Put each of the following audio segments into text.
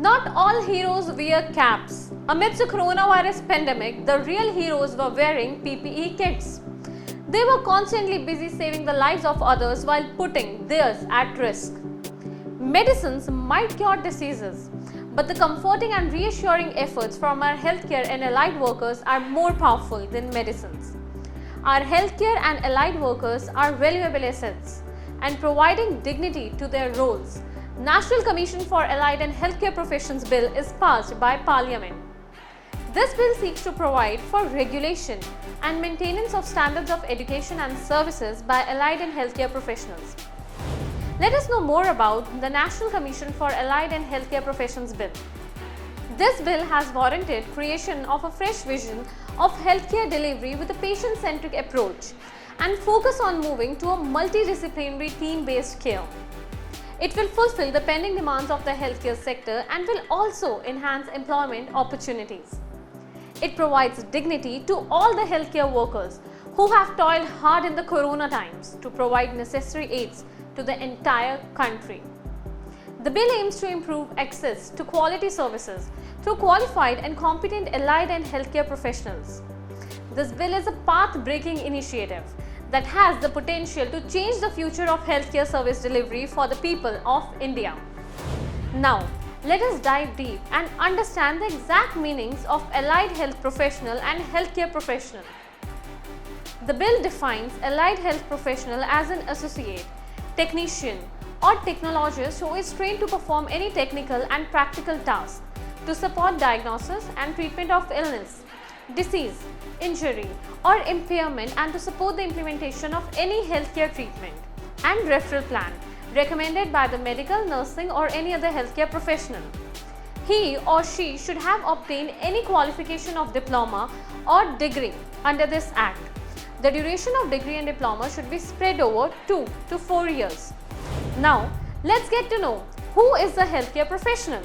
Not all heroes wear caps. Amidst the coronavirus pandemic, the real heroes were wearing PPE kits. They were constantly busy saving the lives of others while putting theirs at risk. Medicines might cure diseases, but the comforting and reassuring efforts from our healthcare and allied workers are more powerful than medicines. Our healthcare and allied workers are valuable assets, and providing dignity to their roles, National Commission for Allied and Healthcare Professions Bill is passed by Parliament. This bill seeks to provide for regulation and maintenance of standards of education and services by allied and healthcare professionals. Let us know more about the National Commission for Allied and Healthcare Professions Bill. This bill has warranted creation of a fresh vision of healthcare delivery with a patient-centric approach and focus on moving to a multidisciplinary team-based care. It will fulfill the pending demands of the healthcare sector and will also enhance employment opportunities. It provides dignity to all the healthcare workers who have toiled hard in the corona times to provide necessary aids to the entire country. The bill aims to improve access to quality services through qualified and competent allied and healthcare professionals. This bill is a path-breaking initiative that has the potential to change the future of healthcare service delivery for the people of India. Now, let us dive deep and understand the exact meanings of allied health professional and healthcare professional. The bill defines allied health professional as an associate, technician, or technologist who is trained to perform any technical and practical task to support diagnosis and treatment of illness, disease, injury, or impairment, and to support the implementation of any healthcare treatment and referral plan recommended by the medical, nursing, or any other healthcare professional. He or she should have obtained any qualification of diploma or degree under this Act. The duration of degree and diploma should be spread over 2 to 4 years. Now, let's get to know who is the healthcare professional.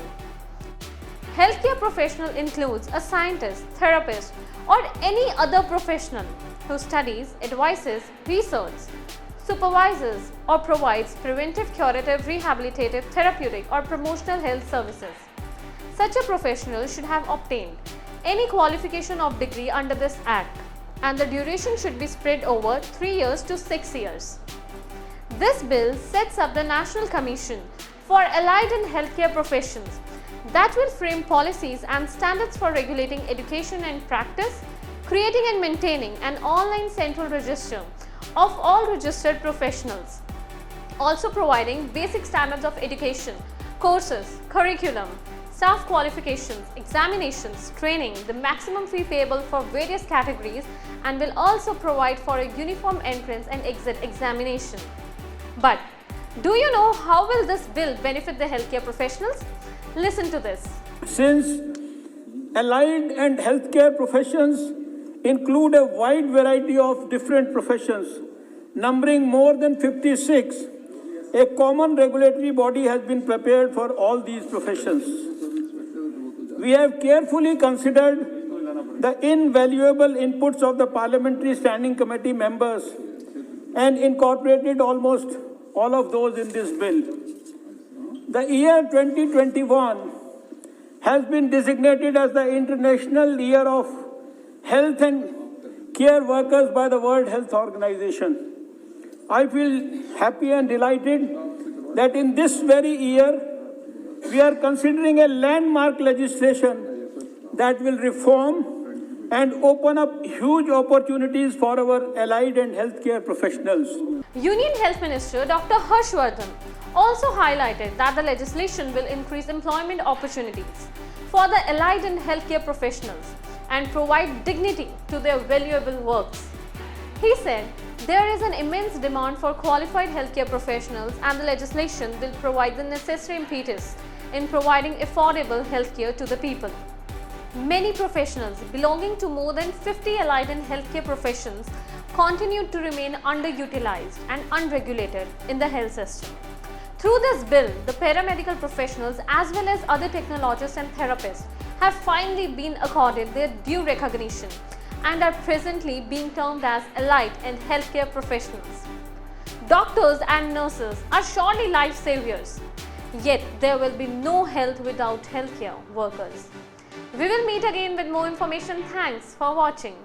Healthcare professional includes a scientist, therapist, or any other professional who studies, advises, researches, supervises, or provides preventive, curative, rehabilitative, therapeutic, or promotional health services. Such a professional should have obtained any qualification of degree under this Act, and the duration should be spread over 3 years to 6 years. This bill sets up the National Commission for Allied and Healthcare Professions that will frame policies and standards for regulating education and practice, creating and maintaining an online central register of all registered professionals, also providing basic standards of education, courses, curriculum, staff qualifications, examinations, training, the maximum fee payable for various categories, and will also provide for a uniform entrance and exit examination. But do you know how will this bill benefit the healthcare professionals? Listen to this. Since allied and healthcare professions include a wide variety of different professions, numbering more than 56, a common regulatory body has been prepared for all these professions. We have carefully considered the invaluable inputs of the Parliamentary Standing Committee members and incorporated almost all of those in this bill. The year 2021 has been designated as the International Year of Health and Care Workers by the World Health Organization. I feel happy and delighted that in this very year, we are considering a landmark legislation that will reform and open up huge opportunities for our allied and healthcare professionals. Union Health Minister Dr. Harshvardhan also highlighted that the legislation will increase employment opportunities for the allied and healthcare professionals and provide dignity to their valuable works. He said there is an immense demand for qualified healthcare professionals, and the legislation will provide the necessary impetus in providing affordable healthcare to the people. Many professionals belonging to more than 50 allied and healthcare professions continue to remain underutilized and unregulated in the health system. Through this bill, the paramedical professionals as well as other technologists and therapists have finally been accorded their due recognition and are presently being termed as allied and healthcare professionals. Doctors and nurses are surely life saviors. Yet there will be no health without healthcare workers. We will meet again with more information. Thanks for watching.